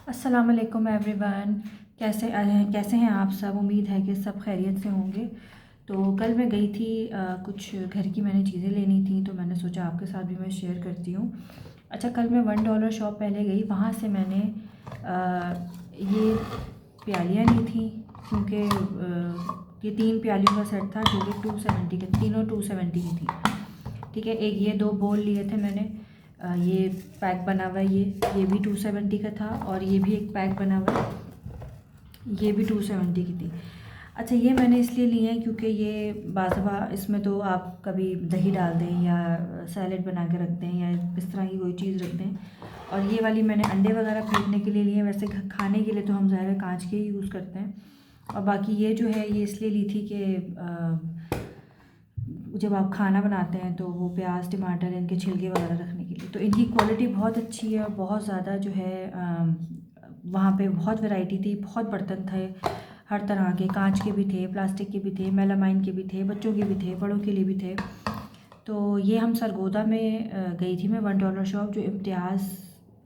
अस्सलाम वालेकुम एवरीवन। कैसे हैं आप सब। उम्मीद है कि सब खैरियत से होंगे। तो कल मैं गई थी कुछ घर की मैंने चीज़ें लेनी थी, तो मैंने सोचा आपके साथ भी मैं शेयर करती हूँ। अच्छा, कल मैं $1 शॉप पहले गई, वहाँ से मैंने ये प्यालियाँ ली थी, क्योंकि ये 3 प्यालियों का सेट था जो कि 270 के, तीनों 270 की थी। ठीक है, एक ये 2 बोल लिए थे मैंने। ये पैक बना हुआ है, ये भी 270 का था, और ये भी एक पैक बना हुआ है, ये भी 270 की थी। अच्छा, ये मैंने इसलिए लिए हैं क्योंकि ये बाज़ाबा इसमें तो आप कभी दही डाल दें या सैलेड बना के रख दें या इस तरह की कोई चीज़ रख दें। और ये वाली मैंने अंडे वगैरह फेंटने के लिए लिए। वैसे खाने के लिए तो हम ज़ाहिर है कांच के ही यूज़ करते हैं। और बाकी ये जो है ये इसलिए ली थी कि जब आप खाना बनाते हैं तो वो प्याज टमाटर इनके छिलके वगैरह रखने के लिए। तो इनकी क्वालिटी बहुत अच्छी है और बहुत ज़्यादा जो है वहाँ पे बहुत वैरायटी थी, बहुत बर्तन थे, हर तरह के, कांच के भी थे, प्लास्टिक के भी थे, मेलामाइन के भी थे, बच्चों के भी थे, बड़ों के लिए भी थे। तो ये हम सरगोदा में गई थी मैं, $1 शॉप, जो इम्तियाज़,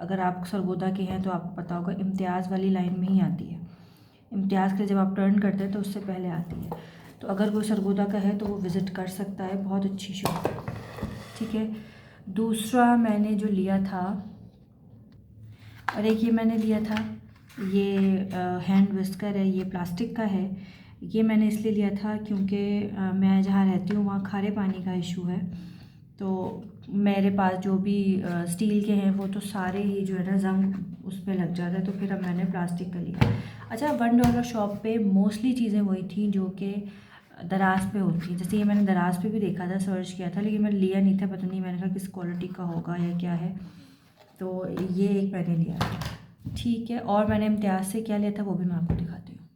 अगर आप सरगोदा के हैं तो आपको पता होगा, इम्तियाज़ वाली लाइन में ही आती है। इम्तियाज़ के जब आप टर्न करते हैं तो उससे पहले आती है। तो अगर कोई सरगोदा का है तो वो विज़िट कर सकता है, बहुत अच्छी शॉप है। ठीक है, दूसरा मैंने जो लिया था, और एक ये मैंने लिया था, ये हैंड विस्कर है, ये प्लास्टिक का है। ये मैंने इसलिए लिया था क्योंकि मैं जहाँ रहती हूँ वहाँ खारे पानी का इशू है। तो मेरे पास जो भी स्टील के हैं वो तो सारे ही जो है ना जंग उस पर लग जाता है, तो फिर अब मैंने प्लास्टिक का लिया। अच्छा, $1 शॉप पे मोस्टली चीज़ें वही थी जो कि दराज पे होती हैं। जैसे ये मैंने दराज पे भी देखा था, सर्च किया था, लेकिन मैंने लिया नहीं था, पता नहीं, मैंने कहा किस क्वालिटी का होगा या क्या है। तो ये एक मैंने लिया था। ठीक है, और मैंने इम्तियाज़ से क्या लिया था वो भी मैं आपको दिखाती हूँ।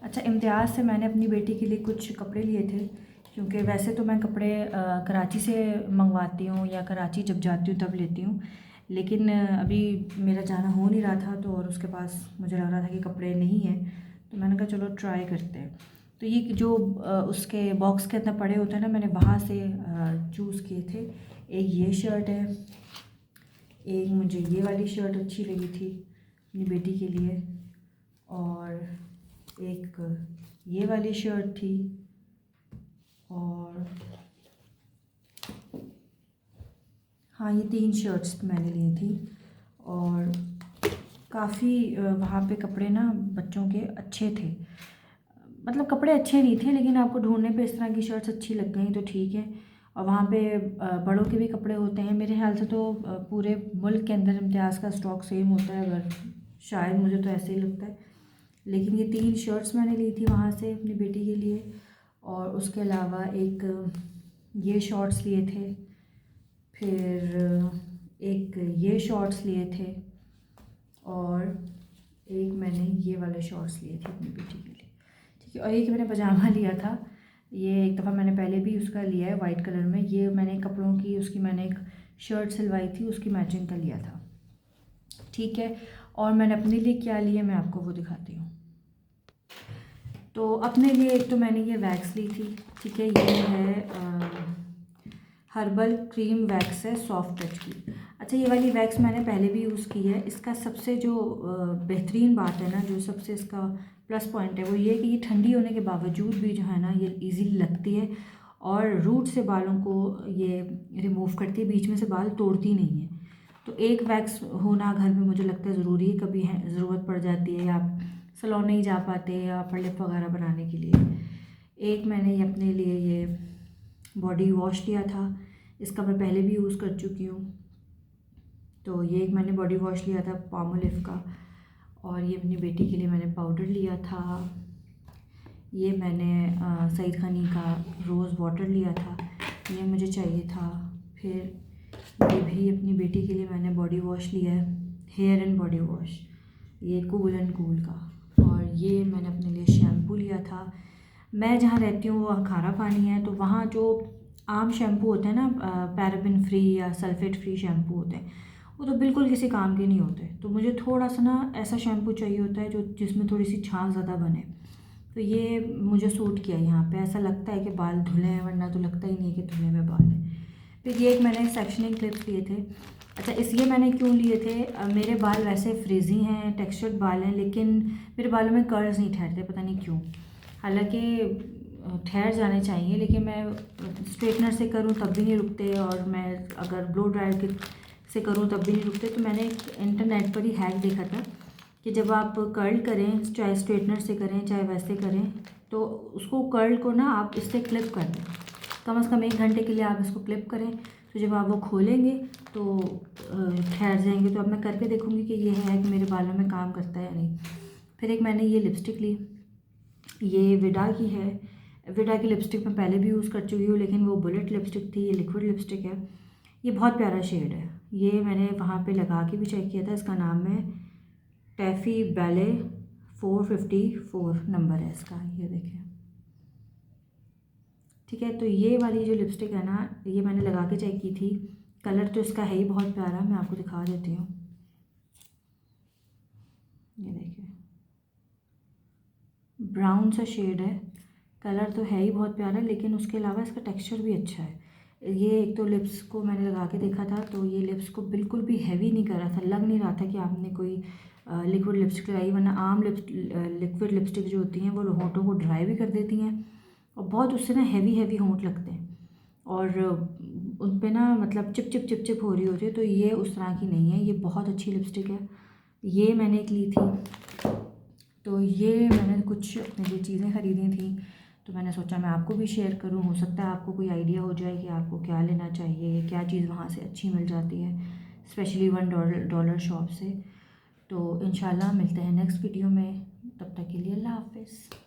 अच्छा, इम्तियाज़ से मैंने अपनी बेटी के लिए कुछ कपड़े लिए थे, क्योंकि वैसे तो मैं कपड़े कराची से मंगवाती हूँ या कराची जब जाती हूँ तब लेती हूँ, लेकिन अभी मेरा जाना हो नहीं रहा था, तो और उसके पास मुझे लग रहा था कि कपड़े नहीं हैं, तो मैंने कहा चलो ट्राई करते हैं। तो ये जो उसके बॉक्स के अंदर पड़े होते हैं ना, मैंने वहाँ से चूज़ किए थे। एक ये शर्ट है, एक मुझे ये वाली शर्ट अच्छी लगी थी अपनी बेटी के लिए, और एक ये वाली शर्ट थी, और हाँ, ये 3 शर्ट्स मैंने ली थी। और काफ़ी वहाँ पे कपड़े ना बच्चों के अच्छे थे, मतलब कपड़े अच्छे नहीं थे, लेकिन आपको ढूंढने पे इस तरह की शर्ट्स अच्छी लग गई तो ठीक है। और वहाँ पे बड़ों के भी कपड़े होते हैं, मेरे ख्याल से तो पूरे मुल्क के अंदर इम्तियाज़ का स्टॉक सेम होता है, अगर शायद, मुझे तो ऐसे ही लगता है। लेकिन ये 3 शर्ट्स मैंने ली थी वहाँ से अपनी बेटी के लिए, और उसके अलावा एक ये शॉर्ट्स लिए थे, फिर एक ये शॉर्ट्स लिए थे, और एक मैंने ये वाले शॉर्ट्स लिए थे अपनी बेटी के लिए। ठीक है, और एक मैंने पजामा लिया था, ये एक दफ़ा मैंने पहले भी उसका लिया है वाइट कलर में। ये मैंने कपड़ों की उसकी मैंने एक शर्ट सिलवाई थी, उसकी मैचिंग का लिया था। ठीक है, और मैंने अपने लिए क्या लिया मैं आपको वो दिखाती हूँ। तो अपने लिए एक तो मैंने ये वैक्स ली थी। ठीक है, ये है हर्बल क्रीम वैक्स है, सॉफ्ट टच की। अच्छा, ये वाली वैक्स मैंने पहले भी यूज़ की है। इसका सबसे जो बेहतरीन बात है ना, जो सबसे इसका प्लस पॉइंट है, वो ये कि ये ठंडी होने के बावजूद भी जो है ना ये इजीली लगती है, और रूट से बालों को ये रिमूव करती है, बीच में से बाल तोड़ती नहीं है। तो एक वैक्स होना घर में मुझे लगता है ज़रूरी है, कभी है ज़रूरत पड़ जाती है या आप सैलून नहीं जा पाते या अपर लिप वगैरह बनाने के लिए। एक मैंने ये अपने लिए ये बॉडी वॉश लिया था, इसका मैं पहले भी यूज़ कर चुकी हूँ। तो ये एक मैंने बॉडी वॉश लिया था पामोलिव का, और ये अपनी बेटी के लिए मैंने पाउडर लिया था। ये मैंने सईद खानी का रोज़ वाटर लिया था, ये मुझे चाहिए था। फिर ये भी अपनी बेटी के लिए मैंने बॉडी वॉश लिया है, हेयर एंड बॉडी वॉश, ये कूल एंड कूल का। और ये मैंने अपने लिए शैम्पू लिया था। मैं जहाँ रहती हूँ वहाँ खारा पानी है, तो वहाँ जो आम शैम्पू होते हैं ना, पैराबिन फ्री या सल्फेट फ्री शैम्पू होते हैं, वो तो बिल्कुल किसी काम के नहीं होते। तो मुझे थोड़ा सा ना ऐसा शैम्पू चाहिए होता है जो जिसमें थोड़ी सी छाल ज़्यादा बने। तो ये मुझे सूट किया यहाँ पे, ऐसा लगता है कि बाल धुले हैं, वरना तो लगता ही नहीं है कि धुले हुए बाल हैं। फिर ये एक मैंने सेक्शनिंग क्लिप्स लिए थे, अच्छा, इसलिए मैंने क्यों लिए थे, मेरे बाल वैसे फ्रिजी हैं, टेक्सचर्ड बाल हैं, लेकिन मेरे बालों में कर्ल्स नहीं ठहरते, पता नहीं क्यों। हालांकि ठहर जाने चाहिए, लेकिन मैं स्ट्रेटनर से करूं तब भी नहीं रुकते, और मैं अगर ब्लो ड्रायर के से करूं तब भी नहीं रुकते। तो मैंने इंटरनेट पर ही हैक देखा था कि जब आप कर्ल करें, चाहे स्ट्रेटनर से करें चाहे वैसे करें, तो उसको कर्ल को ना आप इससे क्लिप कर दें, कम से कम 1 घंटे के लिए आप इसको क्लिप करें। तो जब आप वो खोलेंगे तो ठहर जाएंगे। तो अब मैं करके देखूँगी कि ये है कि मेरे बालों में काम करता है या नहीं। फिर एक मैंने ये लिपस्टिक ली, ये विडा की है। विडा की लिपस्टिक मैं पहले भी यूज़ कर चुकी हूँ, लेकिन वो बुलेट लिपस्टिक थी, ये लिक्विड लिपस्टिक है। ये बहुत प्यारा शेड है, ये मैंने वहाँ पे लगा के भी चेक किया था। इसका नाम है टैफ़ी बैले, 454 नंबर है इसका, ये देखें। ठीक है, तो ये वाली जो लिपस्टिक है ना, ये मैंने लगा के चेक की थी। कलर तो इसका है ही बहुत प्यारा, मैं आपको दिखा देती हूँ। ये देखिए, ब्राउन सा शेड है, कलर तो है ही बहुत प्यारा, लेकिन उसके अलावा इसका टेक्सचर भी अच्छा है। ये एक तो लिप्स को मैंने लगा के देखा था, तो ये लिप्स को बिल्कुल भी हैवी नहीं कर रहा था, लग नहीं रहा था कि आपने कोई लिक्विड लिपस्टिक लगाई। वरना आम लिक्विड लिपस्टिक जो होती हैं वो होंठों को ड्राई भी कर देती हैं, और बहुत उससे ना हैवी हैवी होंठ लगते हैं, और उन पे ना मतलब चिप चिप चिप चिप हो रही होती है। तो ये उस तरह की नहीं है, ये बहुत अच्छी लिपस्टिक है। ये मैंने एक ली थी, तो ये मैंने कुछ अपने लिए चीज़ें ख़रीदी थी, तो मैंने सोचा मैं आपको भी शेयर करूं। हो सकता है आपको कोई आइडिया हो जाए कि आपको क्या लेना चाहिए, क्या चीज़ वहाँ से अच्छी मिल जाती है, स्पेशली $1 शॉप से। तो इंशाल्लाह मिलते हैं नेक्स्ट वीडियो में, तब तक के लिए अल्लाह हाफ़िज़।